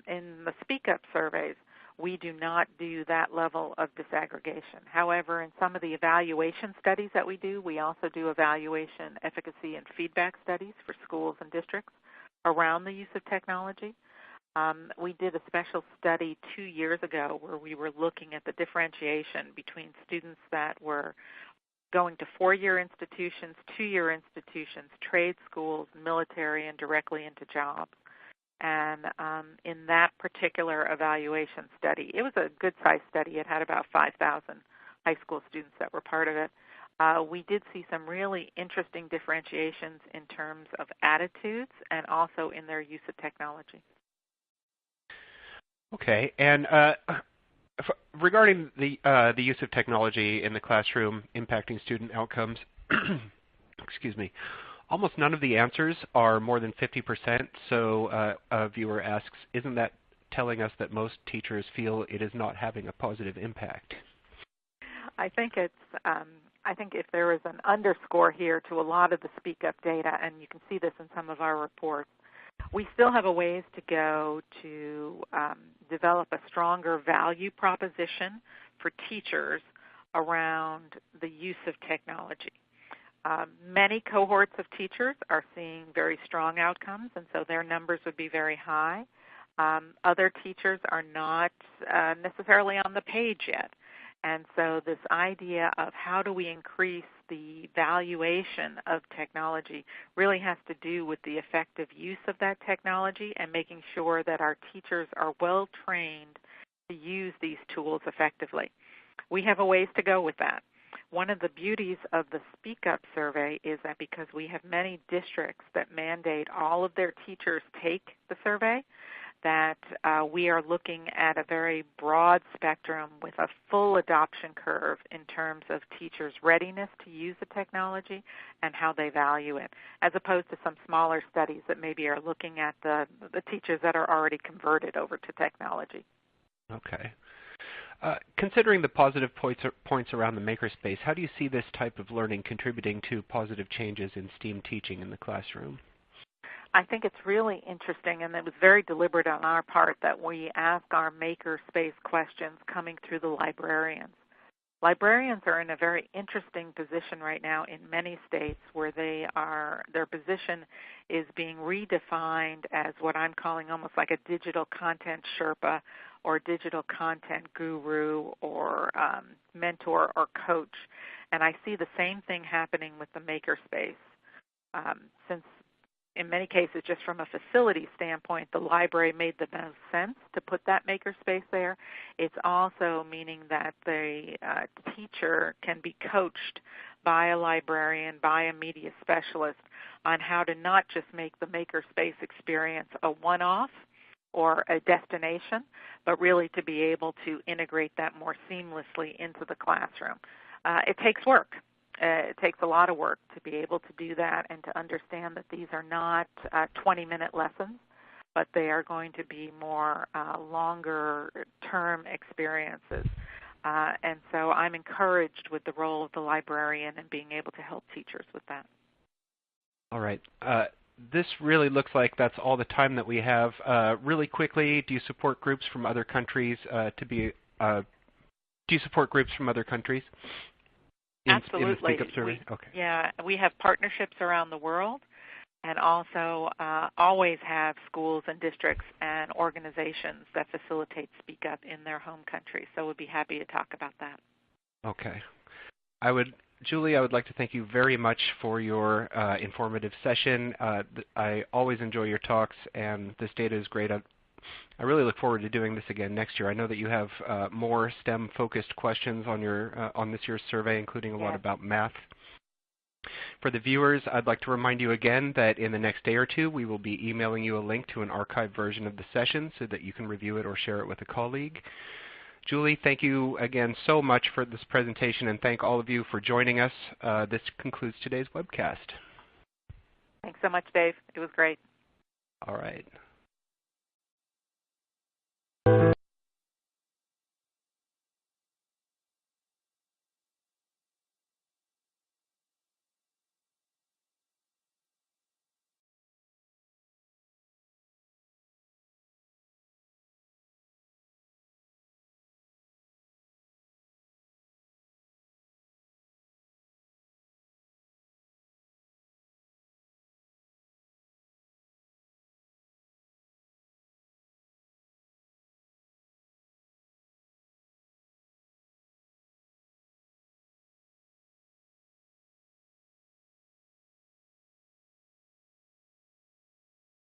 in the Speak Up surveys, we do not do that level of disaggregation. However, in some of the evaluation studies that we do, we also do evaluation, efficacy, and feedback studies for schools and districts around the use of technology. We did a special study 2 years ago where we were looking at the differentiation between students that were going to 4-year institutions, 2-year institutions, trade schools, military, and directly into jobs. And in that particular evaluation study, it was a good-sized study. It had about 5,000 high school students that were part of it. We did see some really interesting differentiations in terms of attitudes and also in their use of technology. Okay, and regarding the use of technology in the classroom impacting student outcomes, excuse me, almost none of the answers are more than 50%. So a viewer asks, isn't that telling us that most teachers feel it is not having a positive impact? I think it's. I think if there is an underscore here to a lot of the Speak Up data, and you can see this in some of our reports, we still have a ways to go to develop a stronger value proposition for teachers around the use of technology. Many cohorts of teachers are seeing very strong outcomes, and so their numbers would be very high. Other teachers are not necessarily on the page yet. And so this idea of how do we increase the valuation of technology really has to do with the effective use of that technology and making sure that our teachers are well trained to use these tools effectively. We have a ways to go with that. One of the beauties of the Speak Up survey is that because we have many districts that mandate all of their teachers take the survey, that we are looking at a very broad spectrum with a full adoption curve in terms of teachers' readiness to use the technology and how they value it, as opposed to some smaller studies that maybe are looking at the teachers that are already converted over to technology. Okay. Considering the positive points around the makerspace, how do you see this type of learning contributing to positive changes in STEAM teaching in the classroom? I think it's really interesting, and it was very deliberate on our part that we ask our makerspace questions coming through the librarians. Librarians are in a very interesting position right now in many states where their position is being redefined as what I'm calling almost like a digital content Sherpa or digital content guru or mentor or coach. And I see the same thing happening with the makerspace. Since in many cases, just from a facility standpoint, the library made the most sense to put that makerspace there. It's also meaning that the teacher can be coached by a librarian, by a media specialist on how to not just make the makerspace experience a one-off, or a destination, but really to be able to integrate that more seamlessly into the classroom. It takes work. It takes a lot of work to be able to do that and to understand that these are not 20-minute lessons, but they are going to be more longer-term experiences. And so I'm encouraged with the role of the librarian and being able to help teachers with that. All right. This really looks like that's all the time that we have. Really quickly, do you support groups from other countries do you support groups from other countries in the Speak Up survey? Okay. Yeah, we have partnerships around the world, and also always have schools and districts and organizations that facilitate Speak Up in their home country. So we'd be happy to talk about that. Okay. Julie, I would like to thank you very much for your informative session. I always enjoy your talks, and this data is great. I really look forward to doing this again next year. I know that you have more STEM-focused questions on this year's survey, including a lot about math. For the viewers, I'd like to remind you again that in the next day or two, we will be emailing you a link to an archived version of the session so that you can review it or share it with a colleague. Julie, thank you again so much for this presentation, and thank all of you for joining us. This concludes today's webcast. Thanks so much, Dave. It was great. All right.